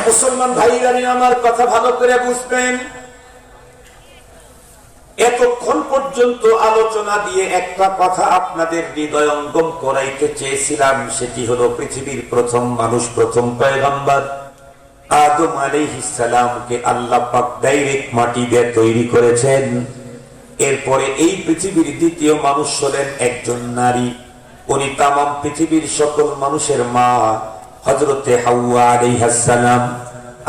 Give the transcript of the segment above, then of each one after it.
মুসলমান ভাইরা আমার কথা ভালো করে বুঝবেন। এতক্ষণ পর্যন্ত আলোচনা দিয়ে একটা কথা আপনাদের হৃদয়ঙ্গম করাইতে চেয়েছিলাম, সেটি হলো পৃথিবীর প্রথম মানুষ, প্রথম পয়গম্বর আদম আলাইহিস সালামকে আল্লাহ পাক ডাইরেক্ট মাটি দিয়ে তৈরি করেছেন। এরপরে এই পৃথিবীর দ্বিতীয় মানুষ হলেন একজন নারী, উনি তামাম পৃথিবীর সকল মানুষের মা, হযরতে হাওয়া আলাইহিস সালাম।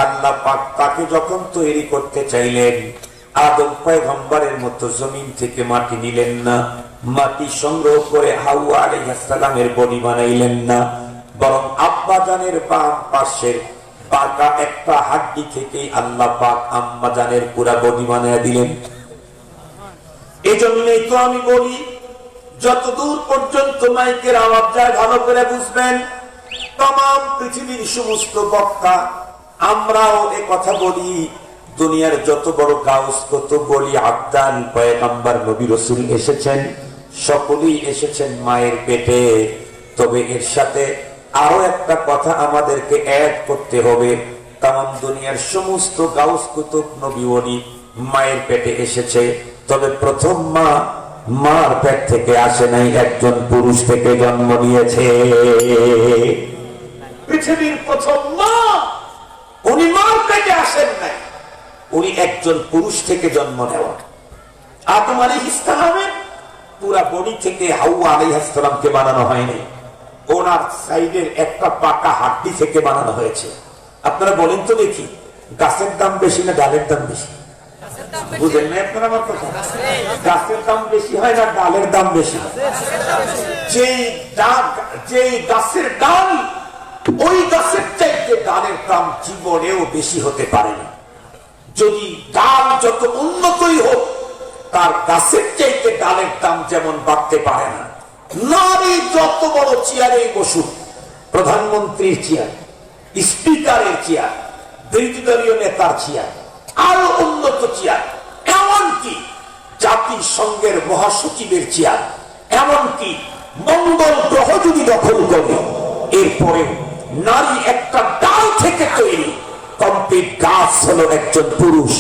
আল্লাহ পাক তাকে যখন তৈরি করতে চাইলেন, আদম পয়গম্বরের মতো জমিন থেকে মাটি নিলেন না, মাটি সংগ্রহ করে হাওয়া আলাইহিস সালামের বডি বানাইলেন না, বরং আব্বা জানের বাম পাশের পাকা একটা হাড্ডি থেকে আল্লাহ পাক আম্মা জানের পুরা বডি বানায় দিলেন। এজন্যই তো আমি বলি, যতদূর পর্যন্ত মাইকের আওয়াজ যায় ভালো করে বুঝবেন, तमाम পৃথিবীর সমস্ত বক্তা আমরাও এই কথা বলি, দুনিয়ার যত বড় গাউস কত বলি আবদাল পয়গম্বর নবী রাসূল এসেছেন, সকলেই এসেছেন মায়ের পেটে। তবে এর সাথে আরো একটা কথা আমাদেরকে অ্যাড করতে হবে, तमाम দুনিয়ার সমস্ত গাউস কুতুব নবী ওলি মায়ের পেটে এসেছে, তবে প্রথম মা মার পেট থেকে আসে নাই, একজন পুরুষ থেকে জন্ম নিয়েছে। পৃথিবীর প্রথম মা উনি মার পেটে আসেন নাই, উনি একজন পুরুষ থেকে জন্ম নেওয়া। আদম আলাইহিস সালামের পুরা বডি থেকে হাওয়া আলাইহিস সালামকে বানানো হয়নি, ওনার সাইডের একটা পাকা হাড্ডি থেকে বানানো হয়েছে। আপনারা বলেন তো দেখি, গাছের দাম বেশি না ডালের দাম বেশি? বুঝেন না আপনারা আমার কথা? গাছের দাম বেশি হয় না ডালের দাম বেশি? যেই গাছের ডাল, ওই গাছের চাইতে ডালের দাম জীবনেও বেশি হতে পারে না। যদি ডাল যত উন্নতই হোক, তার গাছের চাইতে ডালের দাম যেমন বাড়তে পারে না। নারী যত বড় চেয়ারে বসুক, প্রধানমন্ত্রীর চেয়ার, স্পিকারের চেয়ার, বিরোধী দলীয় নেতার চেয়ার, আরো উন্নত চেয়ার, এমনকি জাতিসংঘের মহাসচিবের চেয়ার, এমনকি মঙ্গল গ্রহ যদি দখল করে, এরপরে নারী একটা ডাল থেকে তৈরি, কমপ্লিট গাছ হলো একজন পুরুষ।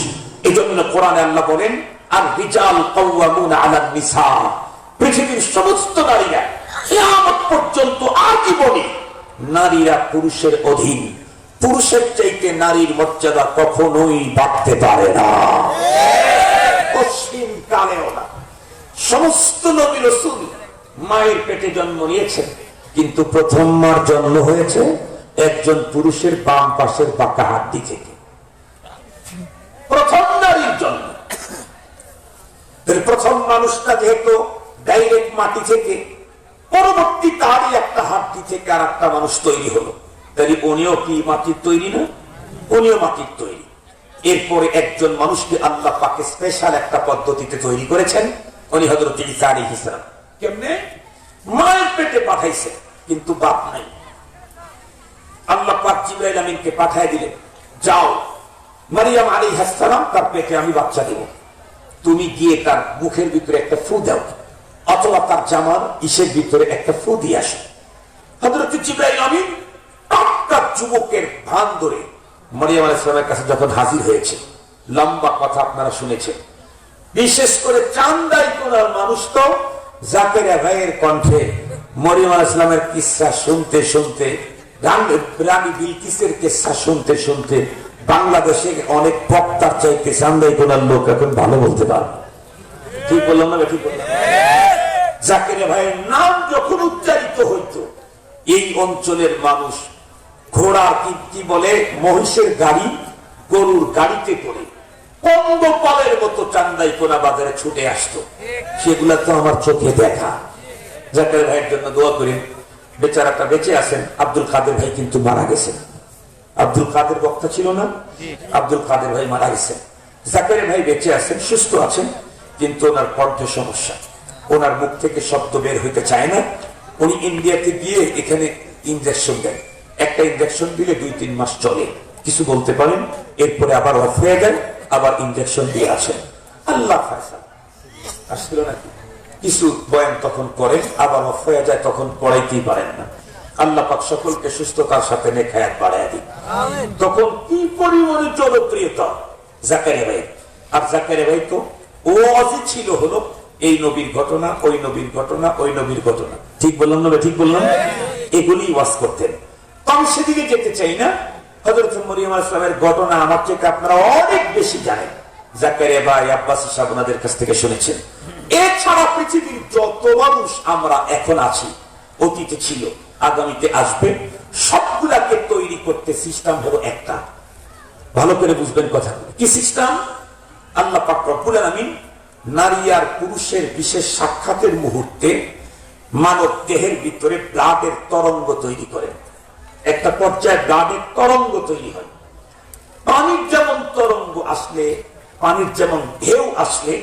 এই জন্য কোরআনে আল্লাহ বলেন, আর রিজাল কাওয়ামুনা আলান নিসা, পৃথিবীর সমস্ত নারীরা কিয়ামত পর্যন্ত আজীবনে নারীরা পুরুষের অধীন। পুরুষের চাইতে নারীর মর্যাদা কখনোই বাড়তে পারে না, পশ্চিম কালেও না। সমস্ত নবী রাসূল মায়ের পেটে জন্ম নিয়েছেন, কিন্তু প্রথম মার জন্ম হয়েছে একজন পুরুষের বাম পাশের বাঁকা হাড্ডি থেকে। প্রথম নারীর জন্ম, প্রথম মানুষটা যেহেতু ডাইরেক্ট মাটি থেকে, পরবর্তী তারই একটা হাড্ডি থেকে আর একটা মানুষ তৈরি হলো, তাই উনিও কি মাটির তৈরি না? উনিও মাটির তৈরি। এরপরে একজন মানুষকে আল্লাহ পাকে স্পেশাল একটা পদ্ধতিতে তৈরি করেছেন, উনি হযরত ঈসা আলাইহিস সালাম। কেমনে? মায়ের পেটে পাঠাইছে, কিন্তু বাপ নাই। আল্লাহ পাক জিবরাইল আমিনকে পাঠিয়ে দিলেন, যাও মারিয়াম আলাইহিস সালাম তার পেটে আমি বাচ্চা দেব, তুমি গিয়ে তার মুখের ভিতরে একটা ফু দাও, অথবা তার জামার ইসের ভিতরে একটা ফু দিয়ে আসো। হযরত জিবরাইল আমিন টাটকা যুবকের ভান ধরে মারিয়াম আলাইহিস সালামের কাছে যখন হাজির হয়েছে, লম্বা কথা আপনারা শুনেছেন, বিশেষ করে চান্দাই কোনার মানুষ তো জাকেরিয়া ভাইয়ের কণ্ঠে মারিয়াম আলাইহিস সালামের কিসসা শুনতে শুনতে, রানী বিলকিসের কিসসা শুনতে শুনতে বাংলাদেশে অনেক বক্তার চাইতে চান্দাই কোনার লোক এখন ভালো বলতে পারে। ঠিক বললাম না? ঠিক বললাম? জাকেরিয়া ভাইয়ের নাম যখন উচ্চারিত হইতো, এই অঞ্চলের মানুষ ঘোড়ার কি বলে, মহিষের গাড়ি, গরুর গাড়িতে করে পঙ্গপালের মতো চান্দাই কোনা বাজারে ছুটে আসতো। সেগুলা তো আমার চোখে দেখা। জাকেরিয়া ভাইয়ের জন্য দোয়া করেন, বেচারাটা বেঁচে আছেন। আব্দুল কাদের ভাই কিন্তু মারা গেছেন। আব্দুল কাদের বক্তা ছিল না? আব্দুল কাদের ভাই মারা গেছেন। জাকেরিয়া ভাই বেঁচে আছেন, সুস্থ আছেন, কিন্তু ওনার কণ্ঠে সমস্যা, ওনার মুখ থেকে শব্দ বের হইতে চায় না। উনি ইন্ডিয়াতে গিয়ে এখানে ইনজেকশন দেন, একটা ইনজেকশন দিলে 2-3 মাস চলে, কিছু বলতে পারেন, এরপরে আবার অফ হয়ে যায়, আবার ইনজেকশন দিয়ে আসেন। আল্লাহ ফায়সালা আসছিল নাকি? কিছু বয়ান তখন করেন, আবার অফ হয়ে যায়, তখন পড়াইতেই পারেন না। আল্লাহ পাক সকলকে সুস্থতার সাথে নেক হায়াত বাড়ায় দিন। তখন কি পরিমাণে জনপ্রিয়তা জাকারিয়া ভাই। আর জাকারিয়া ভাই তো ওয়াজই ছিল হলো এই নবীর ঘটনা, ওই নবীর ঘটনা, ওই নবীর ঘটনা। ঠিক বললাম না? ঠিক বললাম? এগুলি ওয়াজ করতেন। তো আমি সেদিকে যেতে চাই না। হযরত মরিয়ম আলাইহিস সালামের ঘটনা আমার থেকে আপনারা অনেক বেশি জানেন। জাকারিয়া ভাই, আব্বাস সাহেব ওনাদের কাছ থেকে শুনেছেন। এছাড়া পৃথিবীর যত মানুষ আমরা এখন আছি, অতীতে ছিল, আগামীতে আসবে, সবগুলাকে তৈরি করতে সিস্টেম হলো একটা। ভালো করে বুঝবেন কথা। কি সিস্টেম? আল্লাহ পাক রব্বুল আলামিন নারী আর পুরুষের বিশেষ সাক্ষাতের মুহূর্তে মানব দেহের ভিতরে ব্লাডের তরঙ্গ তৈরি করেন। একটা পর্যায়ে ব্লাডের তরঙ্গ তৈরি হয়। পানির যেমন তরঙ্গ আসলে, পানির যেমন ঢেউ আসলে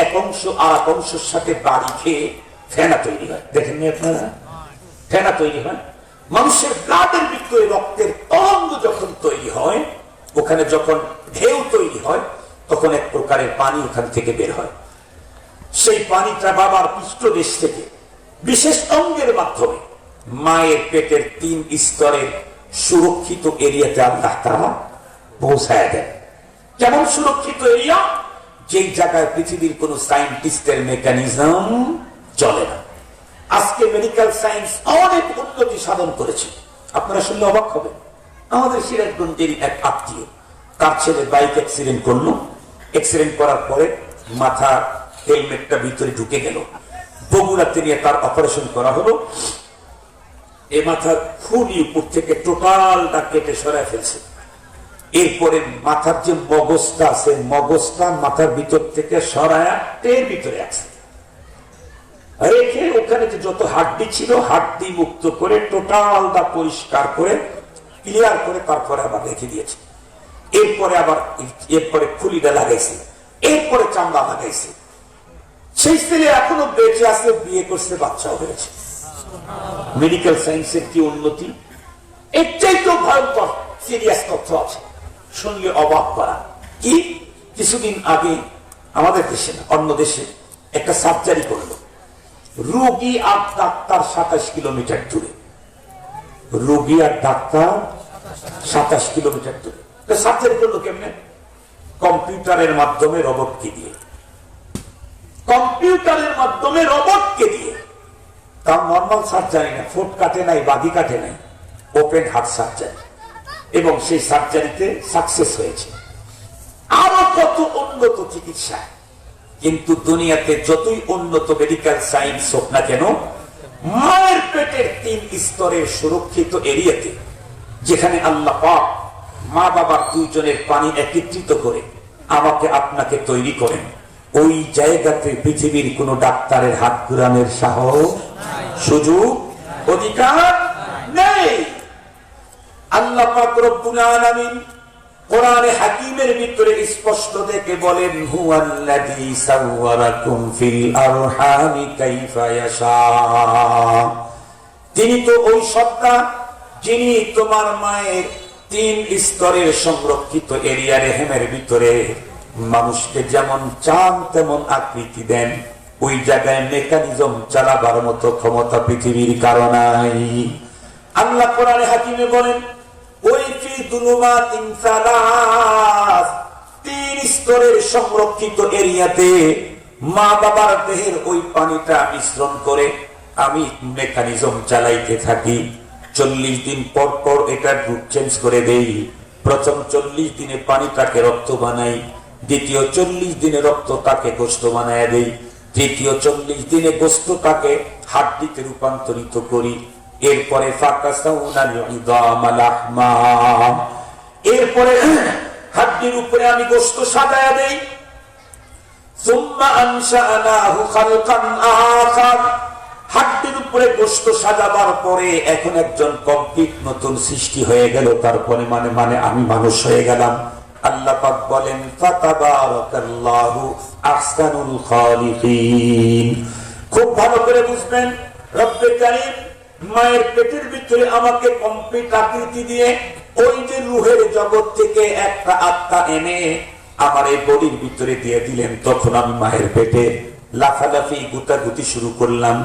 এক অংশ আর এক অংশের সাথে বাড়ি খেয়ে ফেনা তৈরি হয়। দেখেননি আপনারা? ফেনা তৈরি হয়। মানুষের ব্লাডের ভিতরে রক্তের তরঙ্গ যখন তৈরি হয়, ওখানে যখন ঢেউ তৈরি হয়, তখন এক প্রকারের পানি ওখান থেকে বের হয়। সেই পানিটা বাবার পৃষ্ঠদেশ থেকে বিশেষ অঙ্গের মাধ্যমে মায়ের পেটের 3 স্তরের সুরক্ষিত এরিয়াতে আল্লাহ তাআলা পৌঁছায় দেন। কেমন সুরক্ষিত এরিয়া? যেই জায়গায় পৃথিবীর কোন সায়েন্টিস্টের মেকানিজম চলে না। আজকে মেডিকেল সায়েন্স অনেক উন্নতি সাধন করেছে। আপনারা শুনলে অবাক হবেন। আমাদের সিরাজগঞ্জের এক আত্মীয়, তার ছেলে বাইক অ্যাক্সিডেন্ট করলো। অ্যাক্সিডেন্ট করার পরে মাথা হেলমেটটা ভিতরে ঢুকে গেল। বগুড়াতে নিয়ে তার অপারেশন করা হলো। এ মাথা খুলি উপর থেকে টোটালটা কেটে সরায় ফেলছে। এরপরে মাথার যে মগজটা আছে, মগজটা মাথার ভিতর থেকে সরায়া টের ভিতরে আছে, রেখে ওখানে যে যত হাড্ডি ছিল হাড্ডি মুক্ত করে টোটালটা পরিষ্কার করে ক্লিয়ার করে তারপরে আবার রেখে দিয়েছে। এরপরে খুলিটা লাগাইছে, এরপরে চামড়া লাগাইছে। সেই ছেলে এখনো বেঁচে আছে, বিয়ে করছে, বাচ্চাও হয়েছে। মেডিকেল সায়েন্সের কি উন্নতি! এর চাইতেও ভয়ঙ্কর সিরিয়াস তথ্য আছে, শুনলে অবাক করা। কি? কিছুদিন আগে আমাদের দেশে না, অন্য দেশে একটা সার্জারি করলো। রোগী আর ডাক্তার 27 কিলোমিটার দূরে। রোগী আর ডাক্তার 27 কিলোমিটার দূরে। সার্জারি করলো কেমনে? কম্পিউটারের মাধ্যমে, রোবটকে দিয়ে। কম্পিউটারের মাধ্যমে রোবটকে দিয়ে। তার নর্মাল সার্জারি না, ফুট কাটে নাই, বাদি কাটে নাই, ওপেন হার্ট সার্জারি। এবং সেই সার্জারিতে সাকসেস হয়েছে। আরো কত উন্নত চিকিৎসা। কিন্তু দুনিয়াতে যতই উন্নত মেডিকেল সায়েন্স হোক না কেন, মায়ের পেটের 3 স্তরের সুরক্ষিত এরিয়াতে, যেখানে আল্লাহ পাক মা বাবার 2 জনের পানি একত্রিত করে আমাকে আপনাকে তৈরি করেন, ওই জায়গাতে পৃথিবীর কোন ডাক্তারের হাত ঘুরানোর সাহস, সুযোগ, অধিকার নেই। আল্লাহ পাক রব্বুল আলামিন কোরআনে হাকিমের ভিতরে স্পষ্ট দেখে বলেন, হুয়াল্লাযী সাওয়ারাকুম ফিল আরহামি কাইফা ইয়াশা। তিনি তো ওই সত্তা যিনি তোমার মায়ের 3 স্তরের সংরক্ষিত এরিয়া রেহেমের ভিতরে মানুষকে যেমন চান তেমন আকৃতি দেন। ওই জায়গায় মেকানিজম চালাবার মতো ক্ষমতা পৃথিবীর কারো নাই। আল্লাহ কোরআনে হাকিমে বলেন, ওই ফি দুলুমাতিন সালাস, 3 স্তরের সংরক্ষিত এরিয়াতে মা বাবার দেহের ওই পানিটা মিশ্রণ করে আমি মেকানিজম চালাইতে থাকি। 40 দিন পর পর এটা রূপ চেঞ্জ করে দেই। প্রথম 40 দিনে পানিটাকে রক্ত বানাই, দ্বিতীয় 40 দিনে রক্তটাকে গোশত বানায় দেই, তৃতীয় 40 দিনে গোশতটাকে হাড্ডিতে রূপান্তরিত করি। এরপরে এরপরে হাড্ডির উপরে আমি গোশত সাজায়া দেই। হাড্ডির উপরে গোশত সাজাবার পরে এখন একজন কমপ্লিট নতুন সৃষ্টি হয়ে গেল। তারপরে মানে আমি মানুষ হয়ে গেলাম। আল্লাহ পাক বলেন, ফাতাবারাকাল্লাহু আহসানুল খালিকিন। খুব ভালো করে বুঝবেন, রব্বে কারীম মায়ের পেটের ভিতরে আমাকে কমপ্লিট আকৃতি দিয়ে ওই যে রূহের জগৎ থেকে একটা আত্মা এনে আমার এই বডির ভিতরে দিয়ে দিলেন। তখন আমি মায়ের পেটে লাফালাফি গুতাগুতি শুরু করলাম।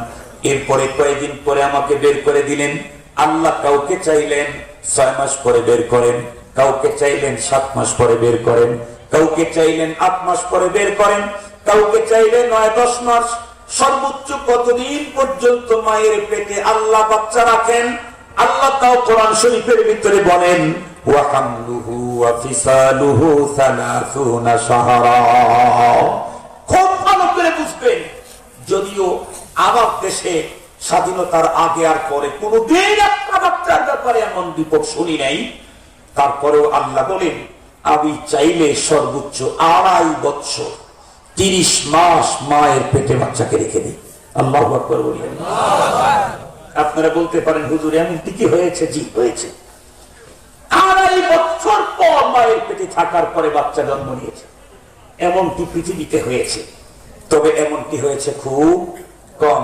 এরপরে কয়েকদিন পরে আমাকে বের করে দিলেন। আল্লাহ কাউকে চাইলেন 6 মাস পরে বের করেন, কাউকে চাইলেন 7 মাস পরে বের করেন, কাউকে চাইলেন 8 মাস পরে বের করেন, কাউকে চাইলেন 9-10 মাস। সর্বোচ্চ কতদিন পর্যন্ত মায়ের পেটে আল্লাহ বাচ্চা রাখেন? আল্লাহ তাও কোরআন শরীফের ভিতরে বলেন, ওয়া হামলুহু ওয়া ফিসালুহু 30 শাহরা। খুব ভালো করে বুঝবেন, যদিও আমার দেশে স্বাধীনতার আগে আর পরে কোনদিন একটা বাচ্চার ব্যাপারে এমন রিপোর্ট শুনি নাই, তারপরেও আল্লাহ বলেন আমি চাইলে সর্বোচ্চ 2.5 বছর 30 মাস মায়ের পেটে বাচ্চাকে রেখে দিই। আল্লাহু আকবার বললেন। আপনারা বলতে পারেন হুজুর এমন কি হয়েছে? জি হয়েছে। 2.5 বছর পর মায়ের পেটে থাকার পরে বাচ্চা জন্ম নিয়েছে, এমনটি পৃথিবীতে হয়েছে। তবে এমনটি হয়েছে খুব কম,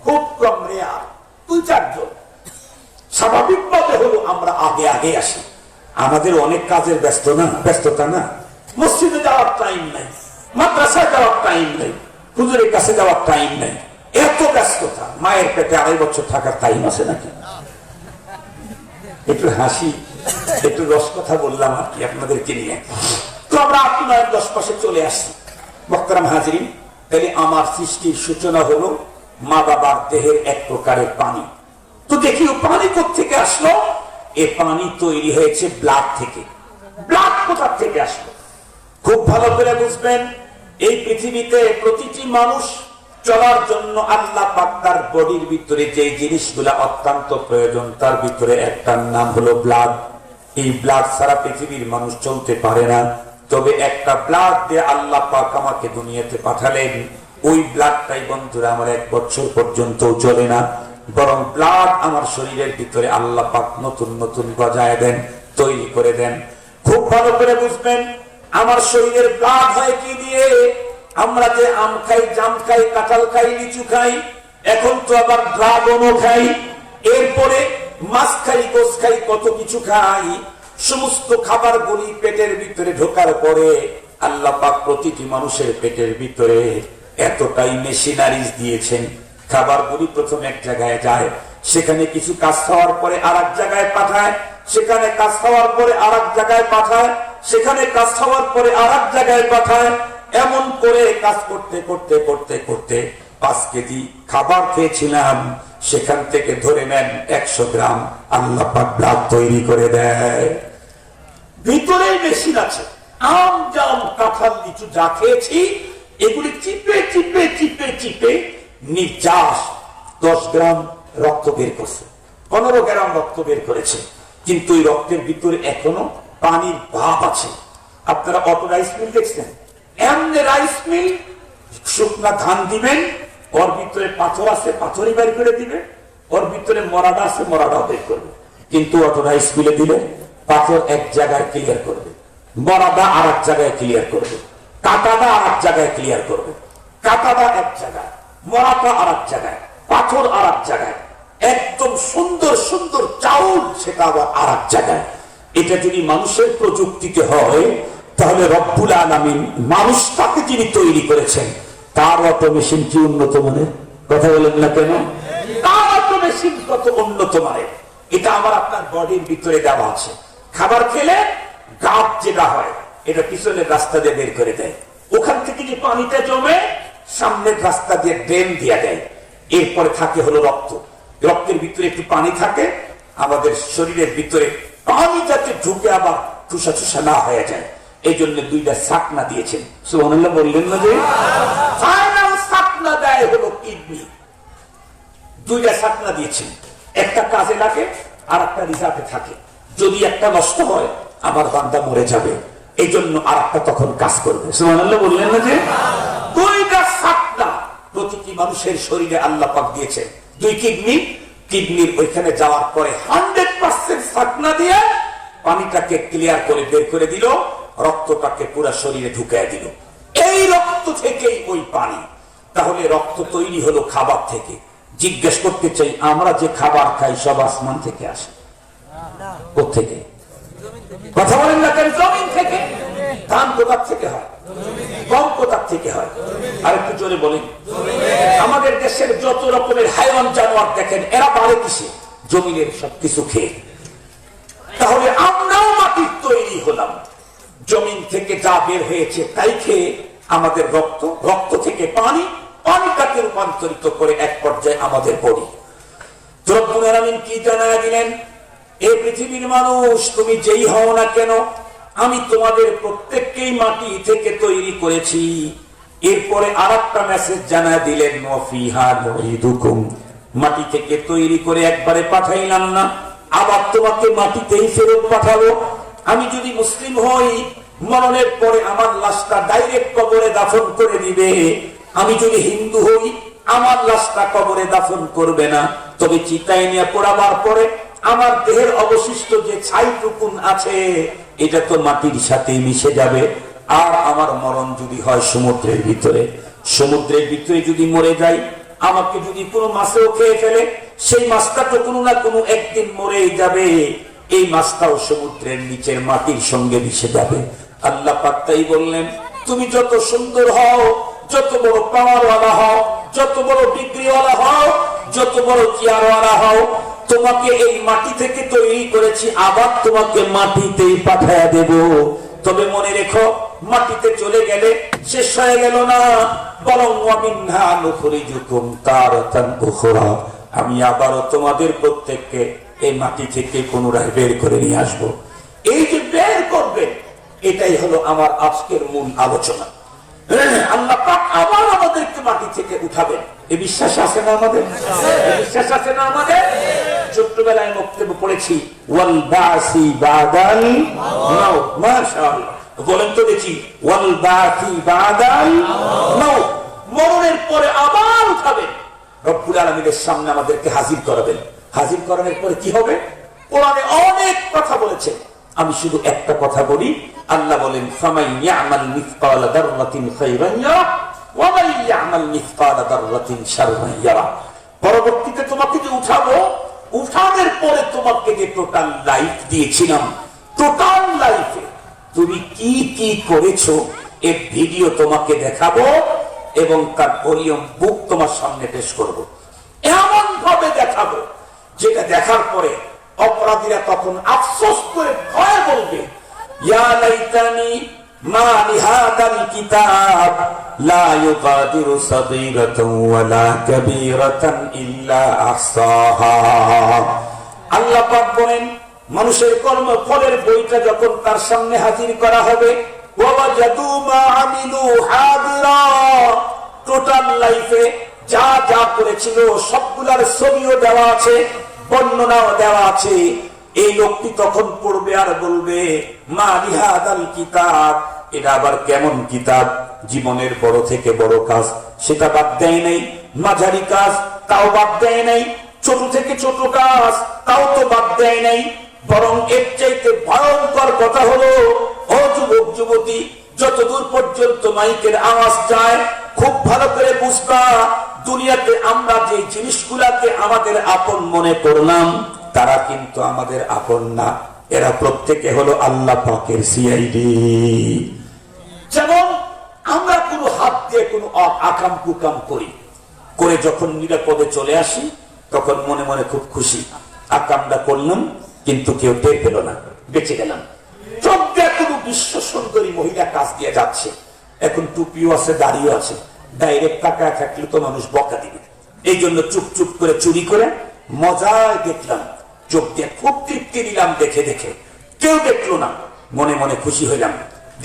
খুব কম, রেয়ার, 2-4 জন। স্বাভাবিকভাবে হলো আমরা আগে আগে আসি, আমাদের অনেক কাজের ব্যস্ততা না, মসজিদে যাওয়ার টাইম নাই, মাদ্রাসায় যাওয়ার টাইম নাই, হুজুরের কাছে যাওয়ার টাইম নাই, এত ব্যস্ততা। মায়ের পেটে 2.5 বছর থাকার টাইম আছে নাকি? একটু হাসি, একটু রস কথা বললাম আর কি আপনাদেরকে নিয়ে। তো আমরা 8-9-10 মাসে চলে আসছি। মোহতারাম হাজিরিন, তাহলে আমার সৃষ্টির সূচনা হলো মা বাবার দেহের এক প্রকারের পানি। তো দেখি পানি কোথেকে আসলো? এ পানি তৈরি হয়েছে ব্লাড থেকে। ব্লাড কোথা থেকে আসলো? খুব ভালো করে বুঝবেন, এই পৃথিবীতে প্রতিটি মানুষ চলার জন্য আল্লাহ পাক তার বডির ভিতরে যে জিনিসগুলা অত্যন্ত প্রয়োজন, তার ভিতরে একটার নাম হলো ব্লাড। এই ব্লাড ছাড়া পৃথিবীর মানুষ চলতে পারে না। তবে একটা ব্লাড দিয়ে আল্লাহ পাক আমাকে দুনিয়াতে পাঠালেন, ওই ব্লাডটাই বন্ধুরা আমার 1 বছর পর্যন্ত চলে না, বরং ব্লাড আমার শরীরের ভিতরে আল্লাহ পাক নতুন নতুন গজায় দেন, তৈরি করে দেন। খুব ভালো করে বুঝবেন, আমার শরীরের ব্লাড হয় কি দিয়ে? আমরা যে আম খাই, জাম খাই, কাঁঠাল খাই, লিচু খাই, এখন তো আবার ড্রাগনও খাই, এরপরে মাছ খাই, গোস খাই, কত কিছু খাই। সমস্ত খাবারগুলি পেটের ভিতরে ঢোকার পরে আল্লাহ পাক প্রতিটি মানুষের পেটের ভিতরে এতটাই মেশিনারিজ দিয়েছেন, খাবারগুলি প্রথম এক জায়গায় যায়, সেখানে কিছু কাজ হওয়ার পরে আর এক জায়গায় পাঠায়, সেখানে কাজ হওয়ার পরে আর এক জায়গায় পাঠায়, সেখানে কাজ হওয়ার পরে আর এক জায়গায় পাঠায়। এমন করে কাজ করতে করতে করতে করতে 5 কেজি খাবার খেয়েছিলাম, সেখান থেকে ধরে নেন 100 গ্রাম আল্লাহ পাক ব্লাড তৈরি করে দেয়। ভিতরে মেশিন আছে। আম, জাম, কাঁঠাল, লিচু যা খেয়েছি এগুলি চিপে চিপে চিপে চিপে নির্যাস 10 গ্রাম রক্ত বের করছে, 15 গ্রাম রক্ত বের করেছে। কিন্তু এই রক্তের ভিতরে এখনো পানির ভাব আছে। আপনারা অটো রাইস মিল দেখছেন? এমনি রাইস মিল, শুকনা ধান দিবেন, ওর ভিতরে পাথর আছে, পাথরই বের করে দিবে, ওর ভিতরে মরাডা আছে, মরাডাও বের করবে। কিন্তু অটো রাইস মিলে দিলে পাথর এক জায়গায় ক্লিয়ার করবে, মরাডা আর এক জায়গায় ক্লিয়ার করবে, কাটাটা আর এক জায়গায় ক্লিয়ার করবে, কাটাটা এক জায়গায়, মরাটা আর এক জায়গায়, পাথর আর এক জায়গায়, একদম সুন্দর সুন্দর চাউল সেটা আবার আর এক জায়গায়। এটা যদি মানুষের প্রযুক্তিতে হয়, তাহলে রব্বুল আলামিন মানুষটাকে যিনি তৈরি করেছেন তার অটো মেশিন কি উন্নত মানের? কথা বলেন না কেন? তার অটো মেশিন কত উন্নত মানের, এটা আমার আপনার বডির ভিতরে দেওয়া আছে। খাবার খেলে গাছ যেটা হয় এটা পিছনের রাস্তা দিয়ে বের করে দেয়, ওখান থেকে যে পানিটা জমে সামনের রাস্তা দিয়ে ড্রেন দিয়ে দেয়। এরপরে থাকে হলো রক্ত, রক্তের ভিতরে একটু পানি থাকে, আমাদের শরীরের ভিতরে পানি যাতে ঢুকে আবার চুষা চুষা না হয়ে যায়, এই জন্য 2টা শাকনা দিয়েছেন। সুবহানাল্লাহ বললেন না? যে ফাইনাল শাকনা দেয় হলো কিডনি, 2টা শাকনা দিয়েছেন, একটা কাজে লাগে আর একটা রিজার্ভে থাকে। যদি একটা নষ্ট হয় আমার বান্দা মরে যাবে, এই জন্য আর একটা তখন কাজ করবে। সুবহানাল্লাহ বললেন না? যে 2টা শাকনা প্রতিটি মানুষের শরীরে আল্লাহ পাক দিয়েছেন। 2 কিডনি, কিডনির ওইখানে যাওয়ার পরে 100% শাকনা দিয়ে পানিটাকে ক্লিয়ার করে বের করে দিল, রক্তটাকে পুরো শরীরে ঢুকায় দিল। এই রক্ত থেকেই ওই পানি। তাহলে রক্ত তৈরি হলো খাবার থেকে। জিজ্ঞেস করতে চাই, আমরা যে খাবার খাই সব আসমান থেকে আসে? কোত্থেকে? কথা বলেন না কেন? জমিন থেকে। ধান কোথা থেকে হয়? গম কোথা থেকে হয়? আর একটু জোরে বলেন। আমাদের দেশের যত রকমের হাইওয়ান জানোয়ার দেখেন, এরা বাড়ে কিসে? জমিনের সবকিছু খেয়ে। তাহলে আমরাও মাটির তৈরি হলাম, জমিন থেকে যা বের হয়েছে তাই খেয়ে আমাদের রক্ত, রক্ত থেকে পানি, পানিটাকে রূপান্তরিত করে এক পর্যায়ে আমাদের বডি। রব্বুল আলামিন কি জানায় দিলেন, এই পৃথিবীর মানুষ তুমি যেই হও না কেন, আমি তোমাদের প্রত্যেককেই মাটি থেকে তৈরি করেছি। এরপরে আরেকটা মেসেজ জানায় দিলেন, ওয়াফিহা নুঈদুকুম, মাটি থেকে তৈরি করে একবারে পাঠাইলাম না, আবার তোমাকে মাটিতেই ফেরত পাঠাবো। আমি যদি মুসলিম হই, মরণের পরে আমার লাশটা ডাইরেক্ট কবরে দাফন করে দিবে। আমি যদি হিন্দু হই, আমার লাশটা কবরে দাফন করবে না, তবে চিতায় নিয়ে পোড়াবার পরে আমার দেহের অবশিষ্ট যে ছাইটুকুন আছে এটা তো মাটির সাথে মিশে যাবে। আর আমার মরণ যদি হয় সমুদ্রের ভিতরে, সমুদ্রের ভিতরে যদি মরে যাই, আমাকে যদি কোনো মাছেও খেয়ে ফেলে, সেই মাছটা তো কোনো না কোনো একদিন মরেই যাবে। এই মাছটাও সমুদ্রের নিচের মাটির সঙ্গে মিশে যাবে। আল্লাহ পাক তাই বললেন, তুমি যত সুন্দর হও, যত বড় পাওয়ারওয়ালা হও, যত বড় ডিগ্রিওয়ালা হও, যত বড় চেয়ারওয়ালা হও, তোমাকে এই মাটি থেকে তৈরি করেছি, আবার তোমাকে মাটিতেই পাঠায়া দেব। তবে মনে রেখো, মাটিতে চলে গেলে শেষ হয়ে গেল না, বরং ওয়ামিনহা নুখরিজুকুম তারাতান উখরা, আমি আবারও তোমাদের প্রত্যেককে এই মাটি থেকে পুনরায় বের করে নিয়ে আসবো। এই যে বের করবে, এটাই হলো আমার আজকের মূল আলোচনা। আল্লাহ পাক আবার আমাদেরকে মাটি থেকে উঠাবেন, এই বিশ্বাস আছে না আমাদের? বিশ্বাস আছে না আমাদের? ছোট্টবেলায় বক্তব্য পড়েছি, ওয়াল বাসি বাদাল মাউত। মাশাআল্লাহ, বলেন তো দেখি, ওয়াল বাসি বাদাল মাউত, মরণের পরে আবার উঠাবেন। রব্বুল আলামিনের সামনে আমাদেরকে হাজির করাবেন। হাজির করানোর পরে কি হবে? কোরআনে অনেক কথা বলেছে, আমি শুধু একটা কথা বলি। আল্লাহ বলেন, ফামান ইয়ামাল মিসকালা দাররাতিন খায়রান ইয়ারা ওয়া মান ইয়ামাল মিসকালা দাররাতিন শাররান ইয়ারা। পরবর্তীতে তোমাকে যে উঠাবো, উঠানোর পরে তোমাকে যে টোটাল লাইফ দিয়েছিলাম, টোটাল লাইফে তুমি কি কি করেছো এর ভিডিও তোমাকে দেখাবো এবং তার ভলিউম বুক তোমার সামনে পেশ করব। এমন ভাবে দেখাবো যেটা দেখার পরে অপরাধীরা তখন আফসোস করে ভয় বলবে, ইয়া লাইতানি মা লিহাদাল কিতাব লা ইউগাদিরু সাগীরাতান ওয়ালা কাবীরাতান ইল্লা আহসাহা। আল্লাহ পাক বলেন, মানুষের কর্মফলের বইটা যখন তার সামনে হাজির করা হবে, ওয়াজাদু মা আমিলু হাদিরা, টোটাল লাইফে যা যা করেছিল সবগুলার ছবিও দেওয়া আছে, বর্ণনাও দেওয়া আছে। এই লোকটি তখন পড়বে আর বলবে, মা লিহাদাল কিতাব, এটা আবার কেমন কিতাব? জীবনের বড় থেকে বড় কাজ সেটা বাদ দেয় নাই, মাঝারি কাজ তাও বাদ দেয় নাই, ছোট থেকে ছোট কাজ তাও তো বাদ দেয় নাই। বরং এর চাইতে ভয়ঙ্কর কথা হলো, ও যুবক যুবতী, যতদূর পর্যন্ত মাইকের আওয়াজ যায় খুব ভালো করে বুঝবা, দুনিয়াতে আমরা যে জিনিসগুলাকে আমাদের আপন মনে করলাম তারা কিন্তু আমাদের আপন না, এরা প্রত্যেকে হলো আল্লাহ পাকের সিআইডি। যেমন আমরা কোনো হাত দিয়ে কোনো আকাম কুকাম করি, করে যখন নিরাপদে চলে আসি তখন মনে মনে খুব খুশি, আকামটা করলাম কিন্তু কেউ টের পেল না, বেঁচে গেলাম। চোখ দিয়ে কোনো বিশ্ব সুন্দরী মহিলা কাজ দিয়ে যাচ্ছে, এখন টুপিও আছে, দাড়িও আছে, ডাইরেক্ট তাকায় থাকলে তো মানুষ বকা দিবে। এই জন্য চুপ চুপ করে চুরি করে মজায় দেখলাম, চোখ দিয়ে খুব তৃপ্তি নিলাম, দেখে দেখে কেউ দেখলো না, মনে মনে খুশি হইলাম,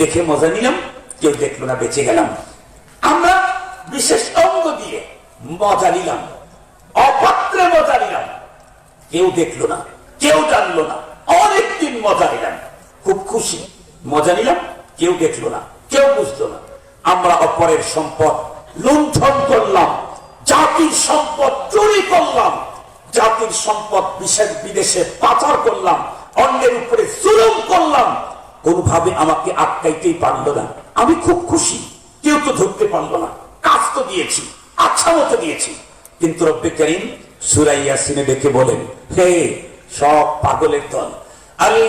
দেখে মজা নিলাম, কেউ দেখলো না, বেঁচে গেলাম। আমরা বিশেষ অঙ্গ দিয়ে মজা নিলাম, অপাত্রে মজা নিলাম, কেউ দেখলো না, কেউ জানলো না, অনেকদিন মজা নিলাম, খুব খুশি, মজা নিলাম, কেউ দেখলো না, কেউ বুঝলো না। আমরা অপরের সম্পদ লুণ্ঠন করলাম, জাতির সম্পদ চুরি করলাম, জাতির সম্পদ বিদেশে পাচার করলাম, অন্যের উপরে জুলুম করলাম, কোনভাবে আমাকে আটকাইতেই পারলো না। আমি খুব খুশি, কেউ তো ধরতে পারলো না, কাজ তো দিয়েছি, আচ্ছা মতো দিয়েছি। কিন্তু রব্বে কারীম সূরা ইয়াসিনে দেখে বলেন, হে সব পাগলের দল,